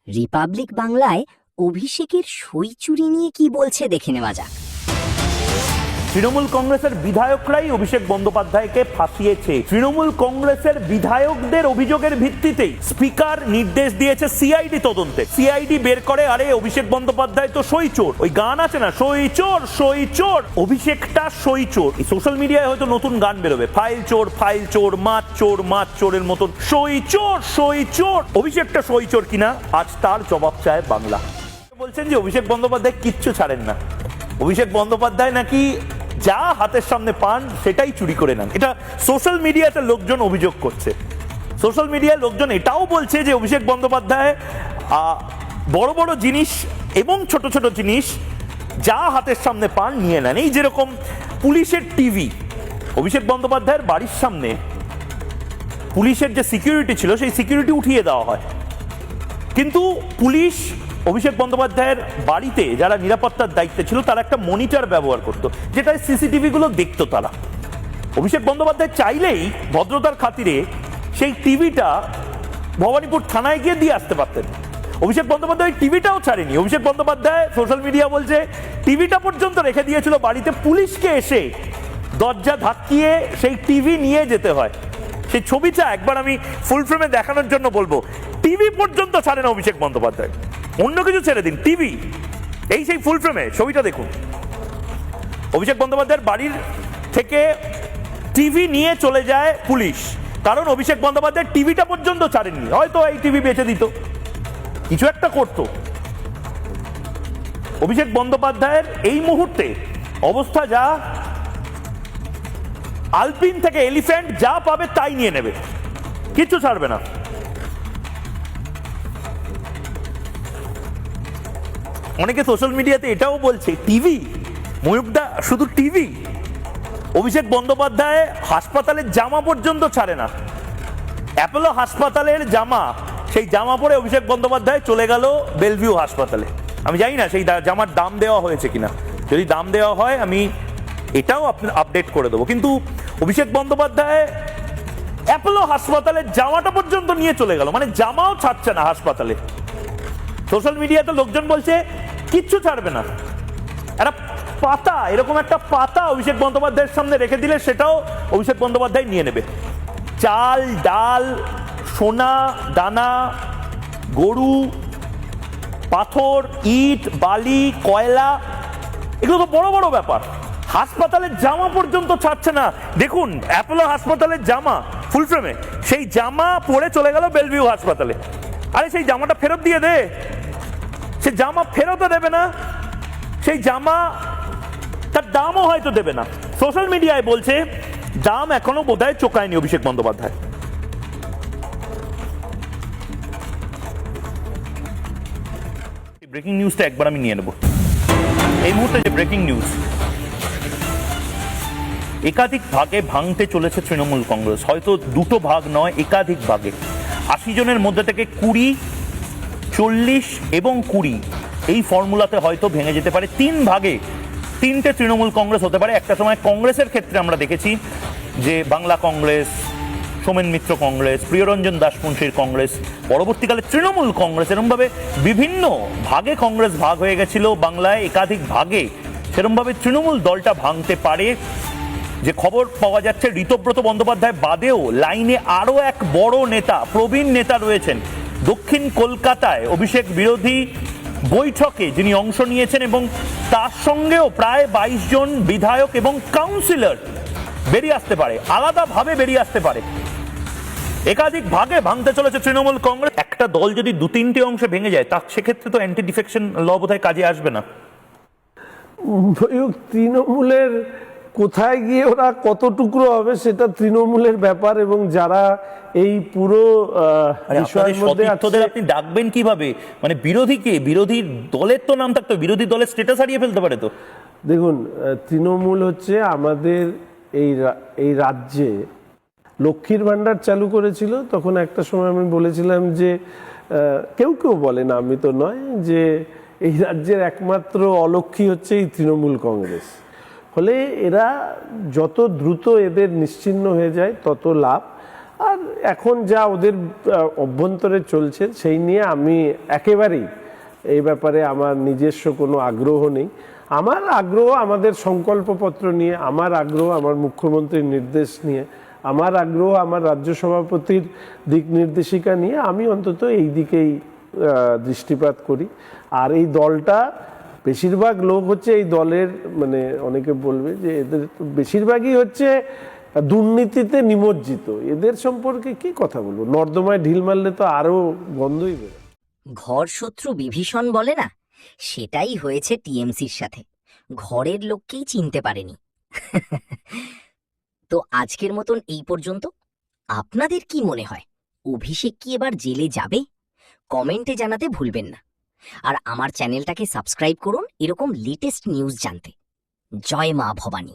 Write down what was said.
Republic বাংলায় অভিষেকের সই চুরি নিয়ে কি বলছে দেখে নেওয়া যাক। তৃণমূল কংগ্রেসের বিধায়করাই অভিষেক বন্দ্যোপাধ্যায়কে ফাঁসিয়েছে। তৃণমূল কংগ্রেসের বিধায়কদের অভিযোগের ভিত্তিতেই স্পিকার নির্দেশ দিয়েছে সিআইডি তদন্তে। সিআইডি বের করে, আরে অভিষেক বন্দ্যোপাধ্যায় তো সই চোর। ওই গান আছে না, সই চোর সই চোর, অভিষেকটা সই চোর। সোশ্যাল মিডিয়ায় হয়তো নতুন গান বেরোবে, ফাইল চোর মাছ চোরের মতন, সই চোর। অভিষেকটা সই চোর কিনা আজ তার জবাব চায় বাংলা। বলছেন যে অভিষেক বন্দ্যোপাধ্যায় কিচ্ছু ছাড়েন না, অভিষেক বন্দ্যোপাধ্যায় নাকি যা হাতের সামনে পান সেটাই চুরি করে নেন। এটা সোশ্যাল মিডিয়াতে লোকজন অভিযোগ করছে। সোশ্যাল মিডিয়ায় লোকজন এটাও বলছে যে অভিষেক বন্দ্যোপাধ্যায় বড় বড় জিনিস এবং ছোট ছোট জিনিস যা হাতের সামনে পান নিয়ে নেন। এই যেরকম পুলিশের টিভি, অভিষেক বন্দ্যোপাধ্যায়ের বাড়ির সামনে পুলিশের যে সিকিউরিটি ছিল সেই সিকিউরিটি উঠিয়ে দেওয়া হয়, কিন্তু পুলিশ অভিষেক বন্দ্যোপাধ্যায়ের বাড়িতে যারা নিরাপত্তার দায়িত্বে ছিল তারা একটা মনিটর ব্যবহার করতো, যেটা সিসিটিভি গুলো দেখতো তারা। অভিষেক বন্দ্যোপাধ্যায় চাইলেই ভদ্রতার খাতিরে সেই টিভিটা ভবানীপুর থানায় গিয়ে দিয়ে আসতে পারতেন। অভিষেক বন্দ্যোপাধ্যায় টিভিটাও ছাড়েনি। অভিষেক বন্দ্যোপাধ্যায় সোশ্যাল মিডিয়া বলছে টিভিটা পর্যন্ত রেখে দিয়েছিল বাড়িতে, পুলিশকে এসে দরজা ধাক্কিয়ে সেই টিভি নিয়ে যেতে হয়। সেই ছবিটা একবার আমি ফুল ফ্রেমে দেখানোর জন্য বলবো, টিভি পর্যন্ত ছাড়ে না অভিষেক বন্দ্যোপাধ্যায়, অন্য কিছু ছেড়ে দিন, টিভি। এই সেই ফুল ফ্রেমে ছবিটা দেখুন, অভিষেক বন্দ্যোপাধ্যায়ের বাড়ির থেকে টিভি নিয়ে চলে যায় পুলিশ, কারণ অভিষেক বন্দ্যোপাধ্যায় টিভিটা পর্যন্ত ছাড়েননি। হয়তো এই টিভি বেচে দিত, কিছু একটা করত। অভিষেক বন্দ্যোপাধ্যায়ের এই মুহূর্তে অবস্থা যা, আলপিন থেকে এলিফ্যান্ট যা পাবে তাই নিয়ে নেবে, কিচ্ছু ছাড়বে না। অনেকে সোশ্যাল মিডিয়াতে এটাও বলছে টিভি, ময়ূকদা শুধু টিভি। অভিষেক বন্দ্যোপাধ্যায় হাসপাতালের জামা পর্যন্ত ছাড়ে না। অ্যাপোলো হাসপাতালের জামা, সেই জামা পরে অভিষেক বন্দ্যোপাধ্যায় চলে গেল বেলভিউ হাসপাতালে। আমি জানি না সেই জামার দাম দেওয়া হয়েছে কিনা, যদি দাম দেওয়া হয় আমি এটাও আপডেট করে দেবো। কিন্তু অভিষেক বন্দ্যোপাধ্যায় অ্যাপোলো হাসপাতালের জামাটা পর্যন্ত নিয়ে চলে গেল, মানে জামাও ছাড়ছে না হাসপাতালে। সোশ্যাল মিডিয়াতে লোকজন বলছে কিচ্ছু ছাড়বে না। একটা পাতা, এরকম একটা পাতা অভিষেক বন্দ্যোপাধ্যায়ের সামনে রেখে দিলে সেটাও অভিষেক বন্দ্যোপাধ্যায় নিয়ে নেবে। চাল, ডাল, সোনা দানা, গরু, পাথর, ইট, বালি, কয়লা, এগুলো তো বড় বড় ব্যাপার। হাসপাতালের জামা পর্যন্ত ছাড়ছে না। দেখুন অ্যাপোলো হাসপাতালের জামা ফুল ফ্রেমে, সেই জামা পরে চলে গেল বেলভিউ হাসপাতালে। আরে সেই জামাটা ফেরত দিয়ে দে, সে জামা ফেরতও দেবে না, সেই জামা তার দামও হয়তো দেবে না। সোশ্যাল মিডিয়ায় বলছে দাম এখনো বোধহয় চোকায়নি অভিষেক বন্দ্যোপাধ্যায়। ব্রেকিং নিউজটা একবার আমি নিয়ে নেব। এই মুহূর্তে যে ব্রেকিং নিউজ, একাধিক ভাগে ভাঙতে চলেছে তৃণমূল কংগ্রেস। হয়তো দুটো ভাগ নয়, একাধিক ভাগে। ৮০ জনের মধ্যে থেকে ২০, ৪০ এবং ২০ এই ফর্মুলাতে হয়তো ভেঙে যেতে পারে। ৩ ভাগে ৩টে তৃণমূল কংগ্রেস হতে পারে। একটা সময় কংগ্রেসের ক্ষেত্রে আমরা দেখেছি যে বাংলা কংগ্রেস, সোমেন মিত্র কংগ্রেস, প্রিয়রঞ্জন দাসমুন্সির কংগ্রেস, পরবর্তীকালে তৃণমূল কংগ্রেস, এরমভাবে বিভিন্ন ভাগে কংগ্রেস ভাগ হয়ে গেছিল বাংলায়, একাধিক ভাগে। সেরমভাবে তৃণমূল দলটা ভাঙতে পারে। যে খবর পাওয়া যাচ্ছে, ঋতব্রত বন্দ্যোপাধ্যায় বাদেও লাইনে আরো এক বড় নেতা, প্রবীণ নেতা রয়েছেন। দক্ষিণ কলকাতায় অভিষেক বিরোধী বৈঠকে যিনি অংশ নিয়েছেন, এবং তার সঙ্গেও প্রায় ২২ জন বিধায়ক এবং কাউন্সিলর বেরিয়ে আসতে পারে, আলাদাভাবে বেরিয়ে আসতে পারে। একাধিক ভাগে ভাঙতে চলেছে তৃণমূল কংগ্রেস। একটা দল যদি ২-৩টে অংশে ভেঙে যায়, তার সেক্ষেত্রে তো অ্যান্টি ডিফেকশন ল বোধহয় কাজে আসবে না। তৃণমূলের কোথায় গিয়ে ওরা কত টুকরো হবে সেটা তৃণমূলের ব্যাপার, এবং যারা এই পুরো বিষয়ের মধ্যে আপনি ডাকবেন কিভাবে? মানে বিরোধীকে, বিরোধী দলের তো নাম থাকতো, বিরোধী দলের স্ট্যাটাস হারিয়ে ফেলতে পারে তো। দেখুন, তৃণমূল হচ্ছে আমাদের এই রাজ্যে লক্ষ্মীর ভাণ্ডার চালু করেছিল। তখন একটা সময় আমি বলেছিলাম যে কেউ বলে না, আমি তো নয়, যে এই রাজ্যের একমাত্র অলক্ষ্মী হচ্ছে এই তৃণমূল কংগ্রেস। ফলে এরা যত দ্রুত এদের নিশ্চিহ্ন হয়ে যায় তত লাভ। আর এখন যা ওদের অভ্যন্তরে চলছে সেই নিয়ে আমি একেবারেই এই ব্যাপারে আমার নিজস্ব কোনো আগ্রহ নেই। আমার আগ্রহ আমাদের সংকল্পপত্র নিয়ে, আমার আগ্রহ আমার মুখ্যমন্ত্রীর নির্দেশ নিয়ে, আমার আগ্রহ আমার রাজ্য সভাপতির দিক নির্দেশিকা নিয়ে। আমি অন্তত এই দিকেই দৃষ্টিপাত করি। আর এই দলটা বেশিরভাগ লোক হচ্ছে এই দলের, মানে অনেকে বলবে যে এদের বেশিরভাগই হচ্ছে দুর্নীতিতে নিমজ্জিত। এদের সম্পর্কে কি কথা বলবো? নর্দমায় ঢিল মারলে তো আরো গন্ধই বেরোয়। ঘর শত্রু বিভীষণ বলে না, সেটাই হয়েছে টিএমসির সাথে। ঘরের লোককেই চিনতে পারেনি। তো আজকের মতন এই পর্যন্ত। আপনাদের কি মনে হয়, অভিষেক কি এবার জেলে যাবে? কমেন্টে জানাতে ভুলবেন না। আর আমার চ্যানেলটাকে সাবস্ক্রাইব করুন এরকম লেটেস্ট নিউজ জানতে। জয় মা ভবানী।